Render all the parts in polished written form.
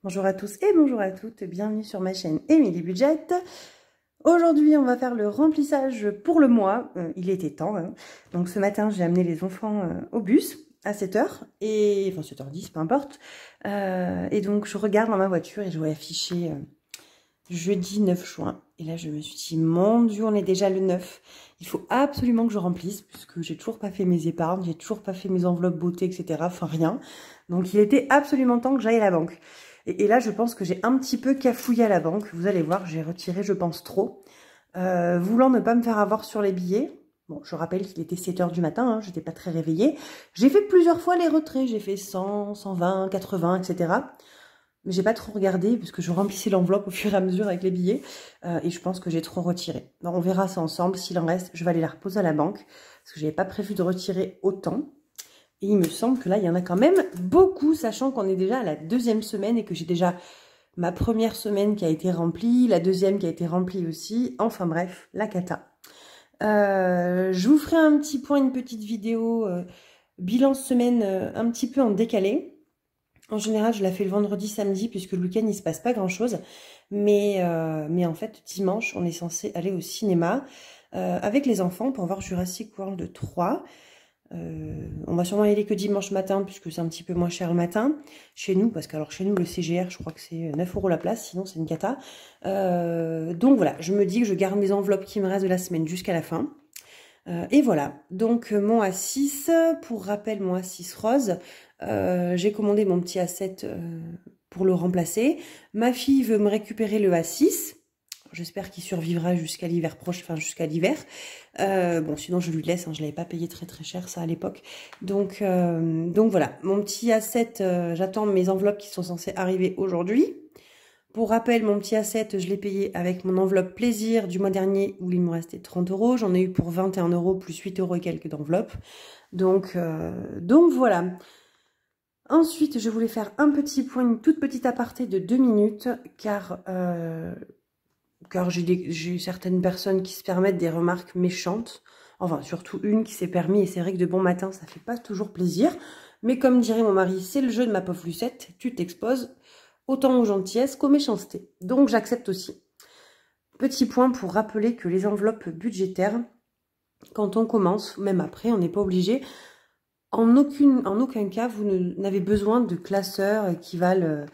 Bonjour à tous et bonjour à toutes, bienvenue sur ma chaîne Emilie Budget. Aujourd'hui on va faire le remplissage pour le mois, il était temps. Donc ce matin j'ai amené les enfants au bus à 7h, enfin 7h10 peu importe. Et donc je regarde dans ma voiture et je vois affiché jeudi 9 juin. Et là je me suis dit mon Dieu, on est déjà le 9. Il faut absolument que je remplisse puisque j'ai toujours pas fait mes épargnes, j'ai toujours pas fait mes enveloppes beauté, etc. Enfin rien. Donc il était absolument temps que j'aille à la banque. Et là, je pense que j'ai un petit peu cafouillé à la banque. Vous allez voir, j'ai retiré, je pense, trop. Voulant ne pas me faire avoir sur les billets. Bon, je rappelle qu'il était 7h du matin, hein, j'étais pas très réveillée. J'ai fait plusieurs fois les retraits. J'ai fait 100, 120, 80, etc. Mais j'ai pas trop regardé parce que je remplissais l'enveloppe au fur et à mesure avec les billets. Et je pense que j'ai trop retiré. Donc, on verra ça ensemble. S'il en reste, je vais aller la reposer à la banque. Parce que j'avais pas prévu de retirer autant. Et il me semble que là, il y en a quand même beaucoup, sachant qu'on est déjà à la 2e semaine et que j'ai déjà ma première semaine qui a été remplie, la 2e qui a été remplie aussi. Enfin bref, la cata. Je vous ferai un petit point, une petite vidéo bilan semaine un petit peu en décalé. En général, je la fais le vendredi, samedi, puisque le week-end, il se passe pas grand-chose. Mais en fait, dimanche, on est censé aller au cinéma avec les enfants pour voir Jurassic World 3. On va sûrement y aller que dimanche matin puisque c'est un petit peu moins cher le matin chez nous, parce que alors chez nous le CGR je crois que c'est 9 € la place, sinon c'est une cata. Donc voilà, je me dis que je garde mes enveloppes qui me restent de la semaine jusqu'à la fin. Et voilà, donc mon A6, pour rappel mon A6 rose, j'ai commandé mon petit A7 pour le remplacer. Ma fille veut me récupérer le A6. J'espère qu'il survivra jusqu'à l'hiver prochain, enfin jusqu'à l'hiver. Bon, sinon je lui laisse, hein, je l'avais pas payé très très cher ça à l'époque. Donc voilà, mon petit A7, j'attends mes enveloppes qui sont censées arriver aujourd'hui. Pour rappel, mon petit A7, je l'ai payé avec mon enveloppe plaisir du mois dernier où il me restait 30 €. J'en ai eu pour 21 € plus 8 € et quelques d'enveloppe. Donc voilà. Ensuite, je voulais faire un petit point, une toute petite aparté de 2 minutes, car j'ai certaines personnes qui se permettent des remarques méchantes. Enfin, surtout une qui s'est permis, et c'est vrai que de bon matin, ça fait pas toujours plaisir. Mais comme dirait mon mari, c'est le jeu de ma pauvre Lucette, tu t'exposes autant aux gentillesses qu'aux méchancetés. Donc j'accepte aussi. Petit point pour rappeler que les enveloppes budgétaires, quand on commence, même après, on n'est pas obligé. En aucun cas, vous n'avez besoin de classeurs qui valent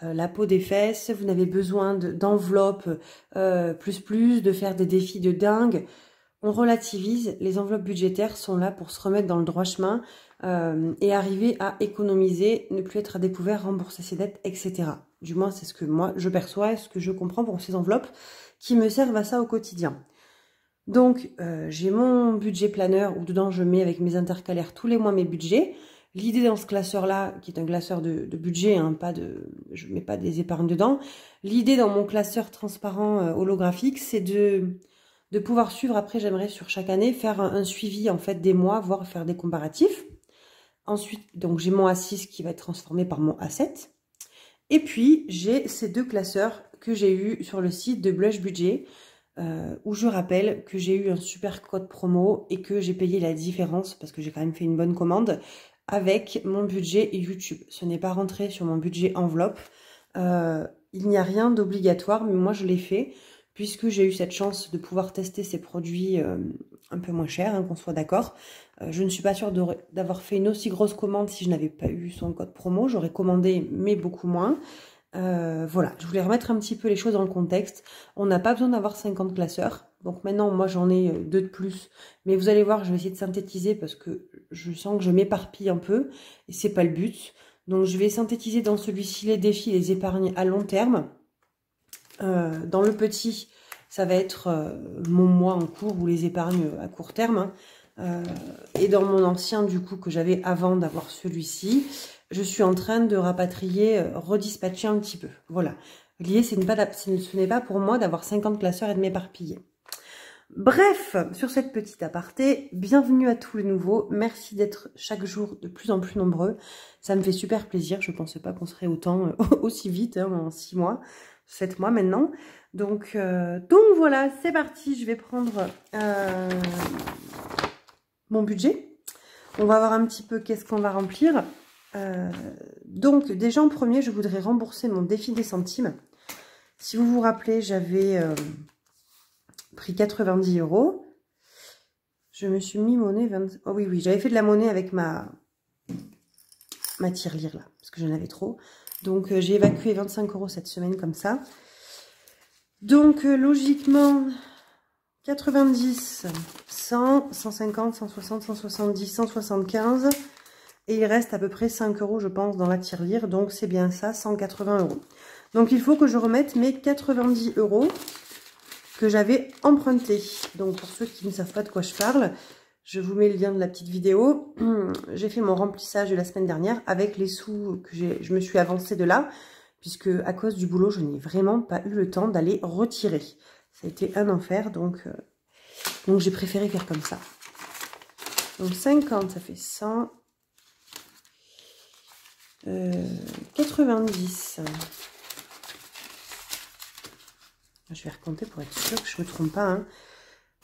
la peau des fesses, vous n'avez besoin d'enveloppes de faire des défis de dingue. On relativise, les enveloppes budgétaires sont là pour se remettre dans le droit chemin et arriver à économiser, ne plus être à découvert, rembourser ses dettes, etc. Du moins, c'est ce que moi je perçois et ce que je comprends pour ces enveloppes qui me servent à ça au quotidien. Donc, j'ai mon budget planeur où dedans je mets avec mes intercalaires tous les mois mes budgets. L'idée dans ce classeur-là, qui est un classeur de budget, hein, je ne mets pas des épargnes dedans. L'idée dans mon classeur transparent holographique, c'est de pouvoir suivre, après j'aimerais sur chaque année, faire un suivi en fait des mois, voire faire des comparatifs. Ensuite, donc j'ai mon A6 qui va être transformé par mon A7. Et puis, j'ai ces deux classeurs que j'ai eu sur le site de Blush Budget, où je rappelle que j'ai eu un super code promo et que j'ai payé la différence, parce que j'ai quand même fait une bonne commande, avec mon budget YouTube. Ce n'est pas rentré sur mon budget enveloppe. Il n'y a rien d'obligatoire, mais moi je l'ai fait, puisque j'ai eu cette chance de pouvoir tester ces produits un peu moins chers, hein, qu'on soit d'accord. Je ne suis pas sûre d'avoir fait une aussi grosse commande si je n'avais pas eu son code promo. J'aurais commandé, mais beaucoup moins. Voilà, je voulais remettre un petit peu les choses dans le contexte. On n'a pas besoin d'avoir 50 classeurs. Donc maintenant, moi, j'en ai 2 de plus. Mais vous allez voir, je vais essayer de synthétiser parce que je sens que je m'éparpille un peu. Et c'est pas le but. Donc je vais synthétiser dans celui-ci les défis, les épargnes à long terme. Dans le petit, ça va être mon mois en cours ou les épargnes à court terme. Et dans mon ancien, du coup, que j'avais avant d'avoir celui-ci, je suis en train de rapatrier, redispatcher un petit peu. Voilà. L'idée, ce n'est pas pour moi d'avoir 50 classeurs et de m'éparpiller. Bref, sur cette petite aparté, bienvenue à tous les nouveaux. Merci d'être chaque jour de plus en plus nombreux. Ça me fait super plaisir. Je ne pensais pas qu'on serait autant, aussi vite, hein, en 6 mois, 7 mois maintenant. Donc voilà, c'est parti. Je vais prendre mon budget. On va voir un petit peu qu'est-ce qu'on va remplir. Donc déjà en premier, je voudrais rembourser mon défi des centimes. Si vous vous rappelez, j'avais pris 90 €. Je me suis mis monnaie 20... Oh oui, j'avais fait de la monnaie avec ma tirelire là, parce que j'en avais trop. Donc j'ai évacué 25 € cette semaine comme ça. Donc logiquement, 90, 100, 150, 160, 170, 175. Et il reste à peu près 5 € je pense dans la tirelire. Donc c'est bien ça, 180 €. Donc il faut que je remette mes 90 € que j'avais emprunté. Donc pour ceux qui ne savent pas de quoi je parle, je vous mets le lien de la petite vidéo. J'ai fait mon remplissage de la semaine dernière avec les sous que je me suis avancé de là, puisque à cause du boulot, je n'ai vraiment pas eu le temps d'aller retirer. Ça a été un enfer, donc j'ai préféré faire comme ça. Donc 50, ça fait 100. 90. Je vais recompter pour être sûr que je ne me trompe pas. Hein.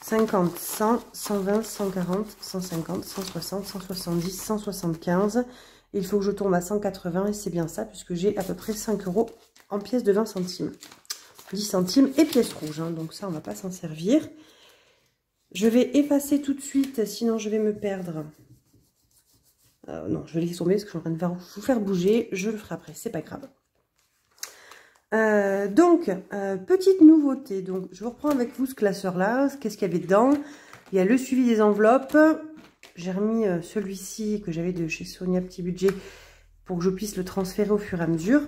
50, 100, 120, 140, 150, 160, 170, 175. Il faut que je tombe à 180 et c'est bien ça puisque j'ai à peu près 5 € en pièces de 20 centimes. 10 centimes et pièces rouges. Hein, donc ça, on ne va pas s'en servir. Je vais effacer tout de suite, sinon je vais me perdre. Non, je vais laisser tomber parce que je suis en train de vous faire bouger. Je le ferai après, c'est pas grave. Petite nouveauté. Donc, je vous reprends avec vous ce classeur-là. Qu'est-ce qu'il y avait dedans? Il y a le suivi des enveloppes. J'ai remis celui-ci que j'avais de chez Sonia Petit Budget pour que je puisse le transférer au fur et à mesure.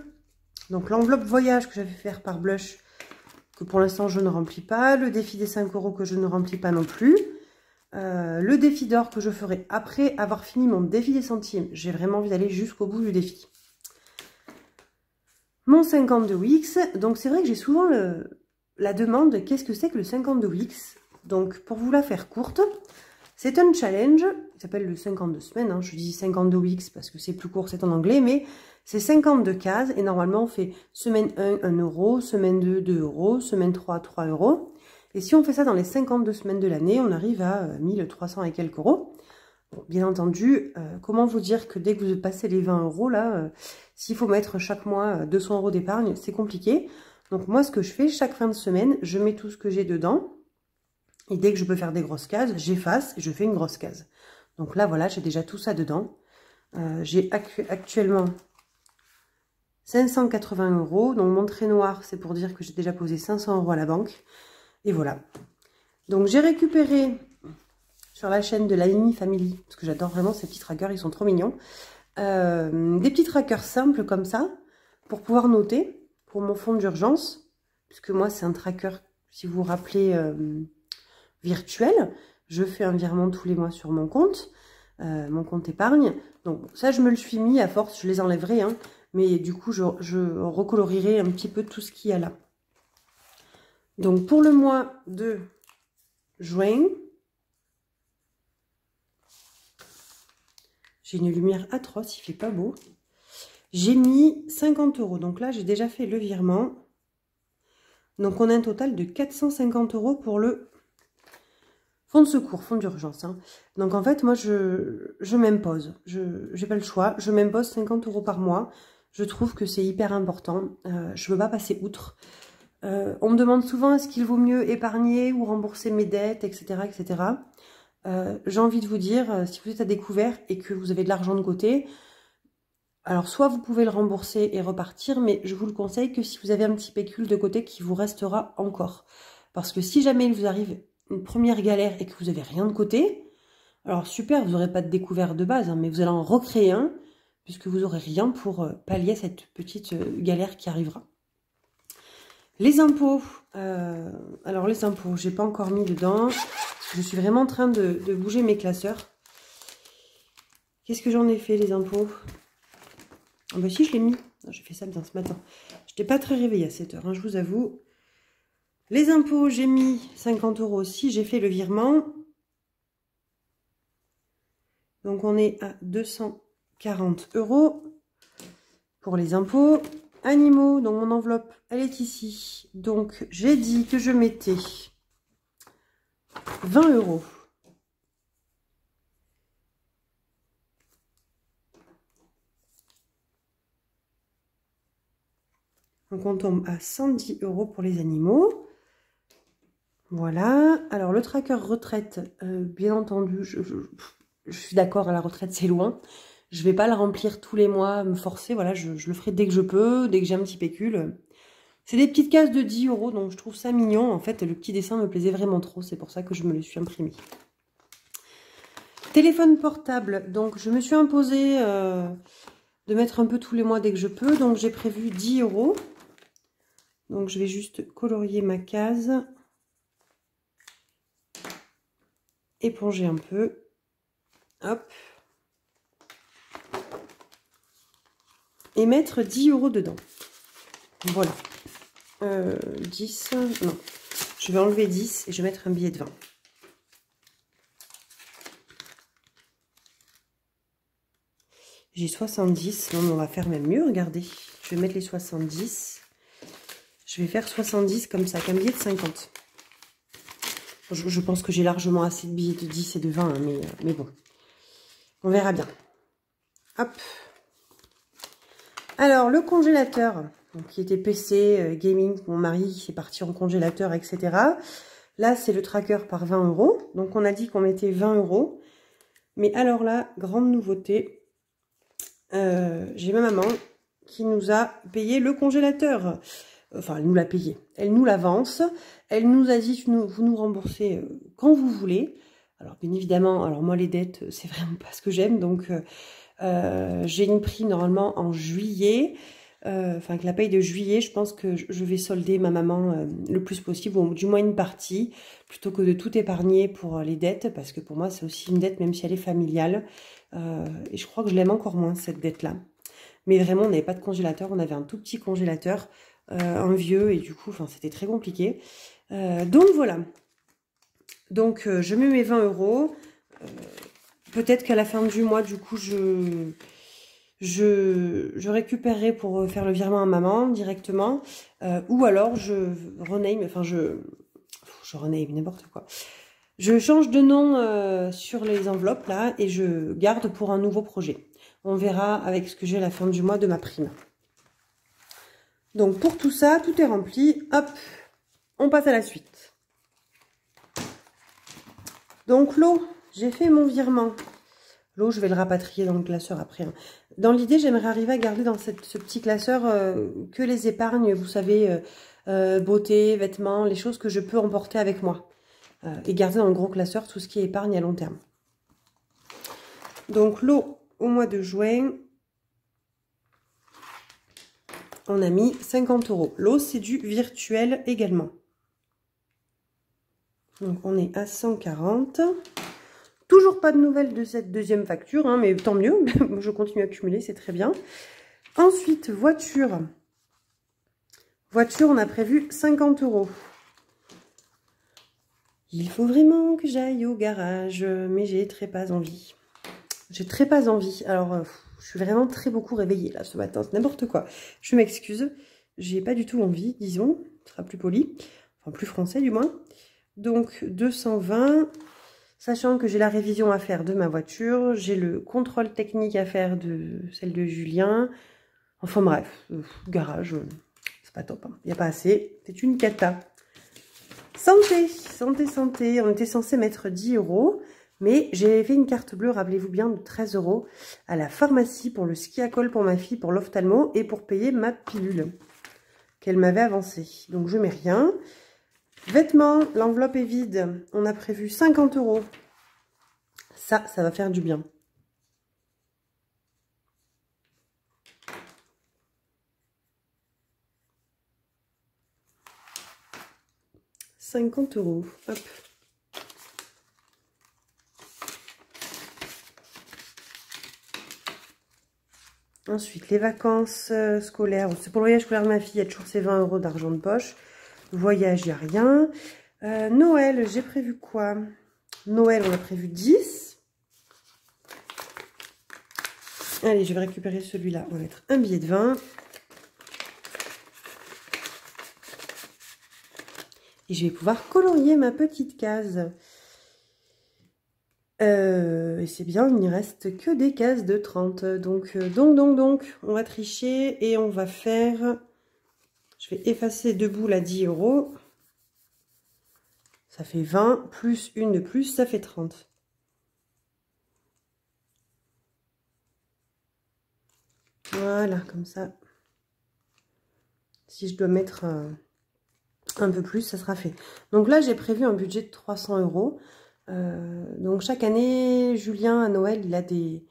Donc, l'enveloppe voyage que j'avais fait faire par Blush, que pour l'instant je ne remplis pas. Le défi des 5 € que je ne remplis pas non plus. Le défi d'or que je ferai après avoir fini mon défi des centimes. J'ai vraiment envie d'aller jusqu'au bout du défi. Mon 50 de Wix. Donc c'est vrai que j'ai souvent la demande, qu'est-ce que c'est que le 50 de Wix? Donc pour vous la faire courte, c'est un challenge, il s'appelle le 52 semaines, hein. Je dis 50 de Wix parce que c'est plus court, c'est en anglais, mais c'est 52 cases et normalement on fait semaine 1, 1 €, semaine 2, 2 €, semaine 3, 3 €. Et si on fait ça dans les 52 semaines de l'année, on arrive à 1300 et quelques euros. Bon, bien entendu, comment vous dire que dès que vous passez les 20 € là, s'il faut mettre chaque mois 200 € d'épargne, c'est compliqué. Donc moi, ce que je fais, chaque fin de semaine, je mets tout ce que j'ai dedans. Et dès que je peux faire des grosses cases, j'efface et je fais une grosse case. Donc là, voilà, j'ai déjà tout ça dedans. J'ai actuellement 580 €. Donc mon trait noir, c'est pour dire que j'ai déjà posé 500 € à la banque. Et voilà. Donc j'ai récupéré sur la chaîne de la Mimi Family, parce que j'adore vraiment ces petits trackers, ils sont trop mignons. Des petits trackers simples comme ça, pour pouvoir noter, pour mon fonds d'urgence, puisque moi c'est un tracker, si vous vous rappelez, virtuel. Je fais un virement tous les mois sur mon compte épargne. Donc ça je me le suis mis, à force je les enlèverai, hein, mais du coup je recolorierai un petit peu tout ce qu'il y a là. Donc pour le mois de juin, j'ai une lumière atroce, il fait pas beau. J'ai mis 50 €. Donc là, j'ai déjà fait le virement. Donc on a un total de 450 € pour le fonds de secours, fonds d'urgence. Hein. Donc en fait, moi, je m'impose. Je n'ai pas le choix. Je m'impose 50 € par mois. Je trouve que c'est hyper important. Je ne veux pas passer outre. On me demande souvent est-ce qu'il vaut mieux épargner ou rembourser mes dettes, etc. etc. J'ai envie de vous dire, si vous êtes à découvert et que vous avez de l'argent de côté, alors soit vous pouvez le rembourser et repartir, mais je vous le conseille que si vous avez un petit pécule de côté qui vous restera encore. Parce que si jamais il vous arrive une première galère et que vous n'avez rien de côté, alors super, vous n'aurez pas de découvert de base, hein, mais vous allez en recréer un, puisque vous n'aurez rien pour pallier à cette petite galère qui arrivera. Les impôts, alors les impôts, j'ai pas encore mis dedans. Je suis vraiment en train de bouger mes classeurs. Qu'est-ce que j'en ai fait, les impôts? Ah bah si, je l'ai mis. J'ai fait ça bien ce matin. Je n'étais pas très réveillée à 7 h, hein, je vous avoue. Les impôts, j'ai mis 50 € aussi. J'ai fait le virement. Donc on est à 240 € pour les impôts. Animaux, donc mon enveloppe, elle est ici. Donc j'ai dit que je mettais 20 €. Donc on tombe à 110 € pour les animaux. Voilà. Alors le tracker retraite, bien entendu, je suis d'accord, à la retraite c'est loin. Je vais pas le remplir tous les mois, me forcer. Voilà, je le ferai dès que je peux, dès que j'ai un petit pécule. C'est des petites cases de 10 €, donc je trouve ça mignon. En fait, le petit dessin me plaisait vraiment trop, c'est pour ça que je me le suis imprimé. Téléphone portable, donc je me suis imposé de mettre un peu tous les mois dès que je peux, donc j'ai prévu 10 €. Donc je vais juste colorier ma case, éponger un peu, hop, et mettre 10 € dedans. Voilà. 10, non, je vais enlever 10 et je vais mettre un billet de 20. J'ai 70, non mais on va faire même mieux, regardez. Je vais mettre les 70. Je vais faire 70 comme ça, avec un billet de 50. Je pense que j'ai largement assez de billets de 10 et de 20, hein, mais bon. On verra bien. Hop. Alors, le congélateur, donc, qui était PC, gaming, mon mari est parti en congélateur, etc. Là, c'est le tracker par 20 €. Donc, on a dit qu'on mettait 20 €. Mais alors là, grande nouveauté, j'ai ma maman qui nous a payé le congélateur. Enfin, elle nous l'a payé. Elle nous l'avance. Elle nous a dit, vous nous remboursez quand vous voulez. Alors, bien évidemment, alors moi, les dettes, c'est vraiment pas ce que j'aime. Donc, j'ai une prime normalement en juillet. Enfin, avec la paye de juillet, je pense que je vais solder ma maman le plus possible, ou du moins une partie, plutôt que de tout épargner pour les dettes, parce que pour moi, c'est aussi une dette, même si elle est familiale. Et je crois que je l'aime encore moins, cette dette-là. Mais vraiment, on n'avait pas de congélateur, on avait un tout petit congélateur, un vieux, et du coup, enfin, c'était très compliqué. Donc voilà. Donc, je mets mes 20 €. Peut-être qu'à la fin du mois, du coup, je récupérerai pour faire le virement à maman directement. Ou alors, je rename, enfin, je rename, n'importe quoi. Je change de nom sur les enveloppes, là, et je garde pour un nouveau projet. On verra avec ce que j'ai à la fin du mois de ma prime. Donc, pour tout ça, tout est rempli. Hop, on passe à la suite. Donc, l'eau, j'ai fait mon virement. L'eau, je vais le rapatrier dans le classeur après. Hein. Dans l'idée, j'aimerais arriver à garder dans ce petit classeur que les épargnes, vous savez, beauté, vêtements, les choses que je peux emporter avec moi. Et garder dans le gros classeur tout ce qui est épargne à long terme. Donc, l'eau, au mois de juin, on a mis 50 €. L'eau, c'est du virtuel également. Donc, on est à 140. Toujours pas de nouvelles de cette deuxième facture, hein, mais tant mieux. Je continue à accumuler, c'est très bien. Ensuite, voiture. Voiture, on a prévu 50 €. Il faut vraiment que j'aille au garage, mais j'ai très pas envie. J'ai très pas envie. Alors, je suis vraiment très beaucoup réveillée là ce matin, c'est n'importe quoi. Je m'excuse, j'ai pas du tout envie, disons. Ce sera plus poli, enfin plus français du moins. Donc 220, sachant que j'ai la révision à faire de ma voiture, j'ai le contrôle technique à faire de celle de Julien. Enfin bref, garage, c'est pas top, hein. Il n'y a pas assez, c'est une cata. Santé, santé, santé, on était censé mettre 10 €, mais j'ai fait une carte bleue, rappelez-vous bien, de 13 € à la pharmacie pour le ski à colle pour ma fille, pour l'ophtalmo et pour payer ma pilule qu'elle m'avait avancée. Donc je mets rien. Vêtements, l'enveloppe est vide, on a prévu 50 €. Ça va faire du bien. « 50 €. Hop. Ensuite, les vacances scolaires. C'est pour le voyage scolaire de ma fille, il y a toujours ces 20 € d'argent de poche. Voyage, il n'y a rien. Noël, j'ai prévu quoi? Noël, on a prévu 10. Allez, je vais récupérer celui-là. On va mettre un billet de 20. Et je vais pouvoir colorier ma petite case. Et c'est bien, il n'y reste que des cases de 30. Donc, on va tricher et on va faire Je vais effacer 2 boules à 10 €. Ça fait 20, plus une de plus, ça fait 30. Voilà, comme ça. Si je dois mettre un peu plus, ça sera fait. Donc là, j'ai prévu un budget de 300 €. Donc chaque année, Julien, à Noël, il a des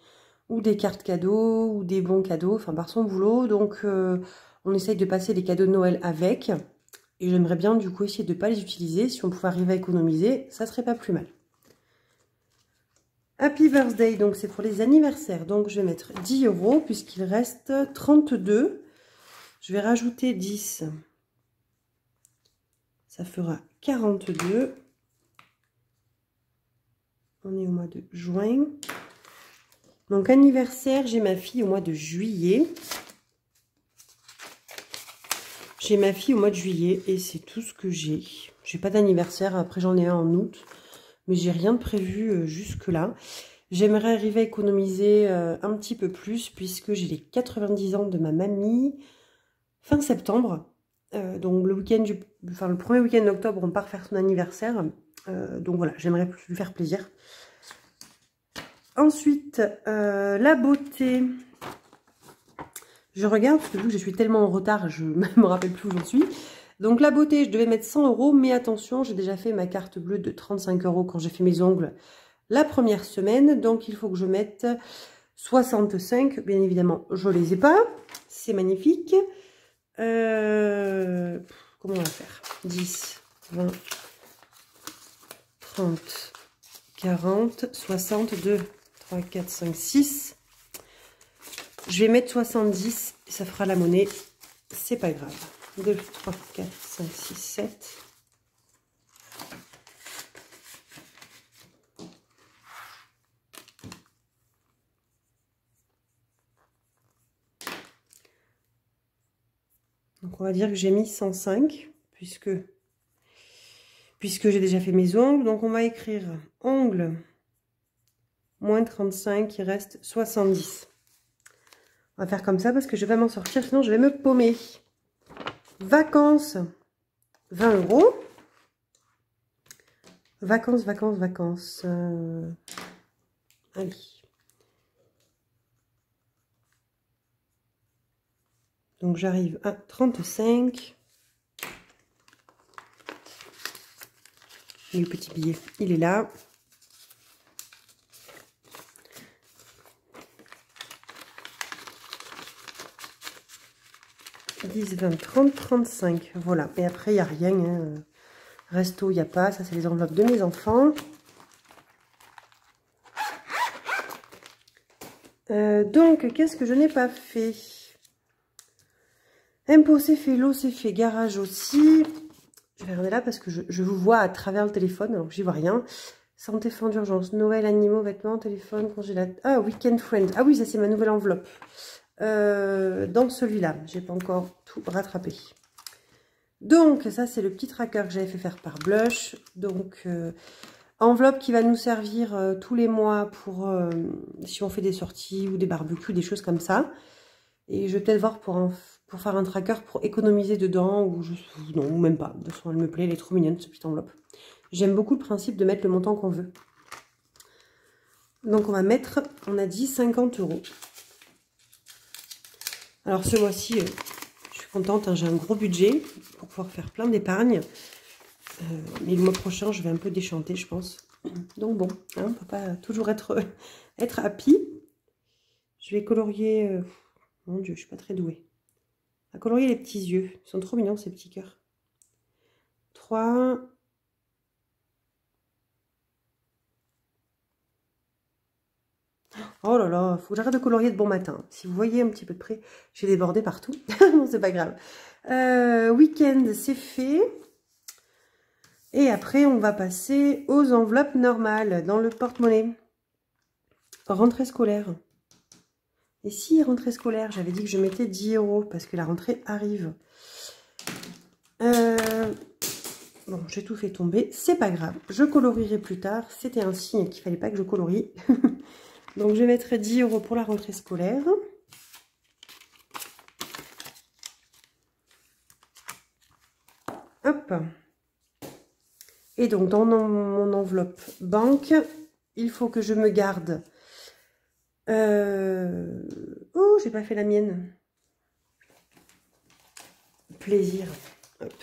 cartes cadeaux ou des bons cadeaux, enfin par son boulot. Donc on essaye de passer les cadeaux de Noël avec. Et j'aimerais bien du coup essayer de ne pas les utiliser. Si on pouvait arriver à économiser, ça serait pas plus mal. Happy Birthday, donc c'est pour les anniversaires. Donc je vais mettre 10 € puisqu'il reste 32. Je vais rajouter 10. Ça fera 42. On est au mois de juin. Donc anniversaire, j'ai ma fille au mois de juillet. J'ai ma fille au mois de juillet et c'est tout ce que j'ai. J'ai pas d'anniversaire, après j'en ai un en août. Mais j'ai rien de prévu jusque-là. J'aimerais arriver à économiser un petit peu plus puisque j'ai les 90 ans de ma mamie fin septembre. Donc le week-end le premier week-end d'octobre, on part faire son anniversaire. Donc voilà, j'aimerais lui faire plaisir. Ensuite, la beauté. Je regarde, parce que vu que je suis tellement en retard, je ne me rappelle plus où j'en suis. Donc la beauté, je devais mettre 100 €, mais attention, j'ai déjà fait ma carte bleue de 35 € quand j'ai fait mes ongles la première semaine. Donc il faut que je mette 65. Bien évidemment, je ne les ai pas. C'est magnifique. Comment on va faire? 10, 20, 30, 40, 62, 3, 4, 5, 6. Je vais mettre 70 et ça fera la monnaie. C'est pas grave. 2, 3, 4, 5, 6, 7. Donc on va dire que j'ai mis 105 puisque j'ai déjà fait mes ongles. Donc on va écrire ongles moins 35, il reste 70. On va faire comme ça parce que je vais pas m'en sortir, sinon je vais me paumer. Vacances, 20 €. Vacances, vacances, vacances. Allez. Donc j'arrive à 35. Et le petit billet, il est là. « 10, 20, 30, 35. » Voilà. Et après, il n'y a rien. Hein. Resto, il n'y a pas. Ça, c'est les enveloppes de mes enfants. Donc, qu'est-ce que je n'ai pas fait? Impôt, c'est fait. L'eau, c'est fait. Garage aussi. Je vais regarder là parce que je vous vois à travers le téléphone. Alors, j'y vois rien. Santé, fonds d'urgence. Noël, animaux, vêtements, téléphone, congélateur. Ah, Weekend Friend. Ah oui, ça, c'est ma nouvelle enveloppe. Dans celui-là, j'ai pas encore tout rattrapé. Donc ça c'est le petit tracker que j'avais fait faire par Blush. Donc enveloppe qui va nous servir tous les mois pour si on fait des sorties ou des barbecues, des choses comme ça. Et je vais peut-être voir pour faire un tracker pour économiser dedans ou non, ou même pas. De toute façon elle me plaît, elle est trop mignonne cette petite enveloppe. J'aime beaucoup le principe de mettre le montant qu'on veut. Donc on va mettre, on a dit 50 €. Alors ce mois-ci, je suis contente, hein, j'ai un gros budget pour pouvoir faire plein d'épargne. Mais le mois prochain, je vais un peu déchanter, je pense. Donc bon, hein, on ne peut pas toujours être happy. Je vais colorier... mon Dieu, je ne suis pas très douée. À colorier les petits yeux. Ils sont trop mignons, ces petits cœurs. 3... Oh là là, faut que j'arrête de colorier de bon matin. Si vous voyez un petit peu de près, j'ai débordé partout. Bon, c'est pas grave. Week-end, c'est fait. Et après, on va passer aux enveloppes normales dans le porte-monnaie. Rentrée scolaire. Et si rentrée scolaire, j'avais dit que je mettais 10 € parce que la rentrée arrive. Bon, j'ai tout fait tomber. C'est pas grave. Je colorierai plus tard. C'était un signe qu'il fallait pas que je colorie. Donc, je mettrai 10 € pour la rentrée scolaire. Hop. Et donc, dans mon enveloppe banque, il faut que je me garde... Oh, j'ai pas fait la mienne. Plaisir. Hop.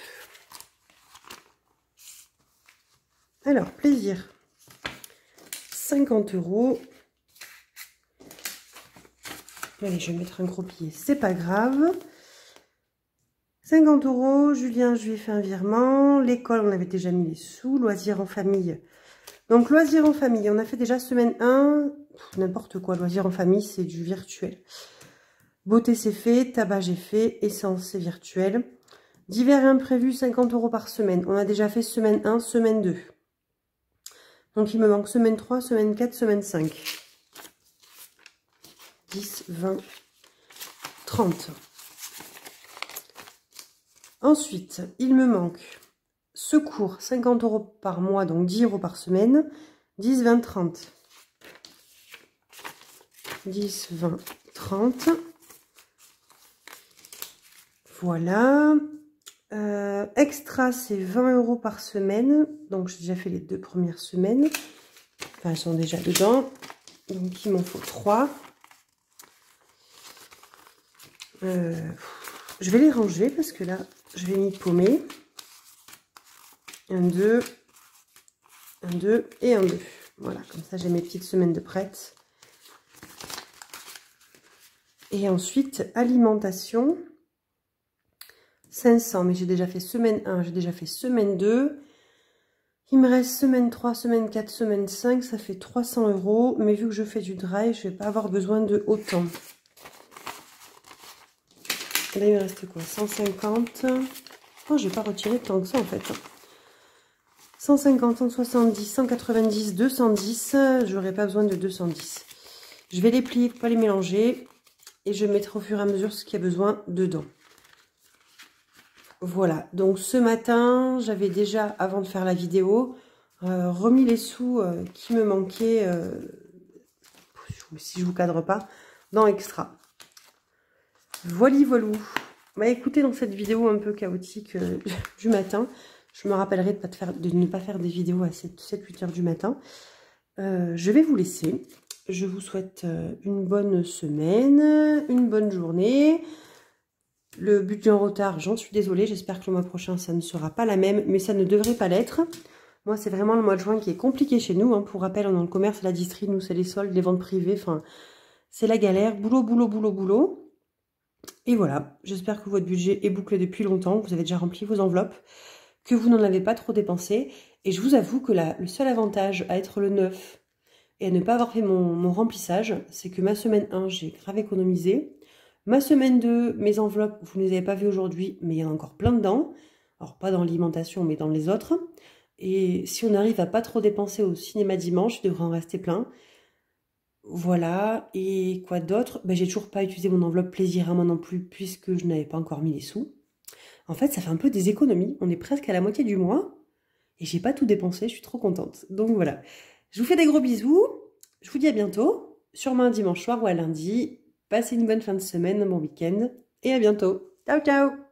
Alors, plaisir. 50 €. Allez, je vais mettre un gros billet, c'est pas grave. 50 €, Julien, je lui ai fait un virement. L'école, on avait déjà mis les sous. Loisirs en famille. Donc, loisirs en famille, on a fait déjà semaine 1. N'importe quoi, loisirs en famille, c'est du virtuel. Beauté, c'est fait. Tabac, j'ai fait. Essence, c'est virtuel. Divers et imprévus, 50 € par semaine. On a déjà fait semaine 1, semaine 2. Donc, il me manque semaine 3, semaine 4, semaine 5. 10, 20, 30. Ensuite, il me manque secours, 50 € par mois, donc 10 € par semaine. 10, 20, 30. 10, 20, 30. Voilà. Extra, c'est 20 € par semaine. Donc, j'ai déjà fait les 2 premières semaines. Enfin, elles sont déjà dedans. Donc, il m'en faut 3. Je vais les ranger parce que là, je vais m'y paumer. 1, 2, 1, 2 et 1, 2. Voilà, comme ça, j'ai mes petites semaines de prête. Et ensuite, alimentation. 500, mais j'ai déjà fait semaine 1, j'ai déjà fait semaine 2. Il me reste semaine 3, semaine 4, semaine 5, ça fait 300 €. Mais vu que je fais du dry, je ne vais pas avoir besoin de autant. Là, il me reste quoi? 150. Oh, je ne vais pas retirer tant que ça en fait. 150, 170, 190, 210. J'aurai pas besoin de 210. Je vais les plier pour pas les mélanger. Et je mettrai au fur et à mesure ce qu'il y a besoin dedans. Voilà, donc ce matin, j'avais déjà, avant de faire la vidéo, remis les sous qui me manquaient, si je vous cadre pas, dans Extra. Voilà, voilou. Bah écoutez, dans cette vidéo un peu chaotique du matin, je me rappellerai de ne pas faire des vidéos à 7-8 heures du matin. Je vais vous laisser. Je vous souhaite une bonne semaine, une bonne journée. Le budget en retard, j'en suis désolée. J'espère que le mois prochain, ça ne sera pas la même, mais ça ne devrait pas l'être. Moi, c'est vraiment le mois de juin qui est compliqué chez nous. Hein. Pour rappel, on est dans le commerce, la distri, nous, c'est les soldes, les ventes privées. Enfin, c'est la galère. Boulot, boulot, boulot, boulot. Et voilà. J'espère que votre budget est bouclé depuis longtemps. Vous avez déjà rempli vos enveloppes, que vous n'en avez pas trop dépensé. Et je vous avoue que là, le seul avantage à être le 9 et à ne pas avoir fait mon remplissage, c'est que ma semaine 1, j'ai grave économisé. Ma semaine 2, mes enveloppes, vous ne les avez pas vues aujourd'hui, mais il y en a encore plein dedans. Alors, pas dans l'alimentation, mais dans les autres. Et si on arrive à pas trop dépenser au cinéma dimanche, il devrait en rester plein. Voilà. Et quoi d'autre? Ben, j'ai toujours pas utilisé mon enveloppe plaisir à moi non plus, puisque je n'avais pas encore mis les sous. En fait, ça fait un peu des économies. On est presque à la moitié du mois. Et j'ai pas tout dépensé, je suis trop contente. Donc voilà. Je vous fais des gros bisous. Je vous dis à bientôt. Sûrement un dimanche soir ou à lundi. Passez une bonne fin de semaine, un bon week-end. Et à bientôt. Ciao, ciao!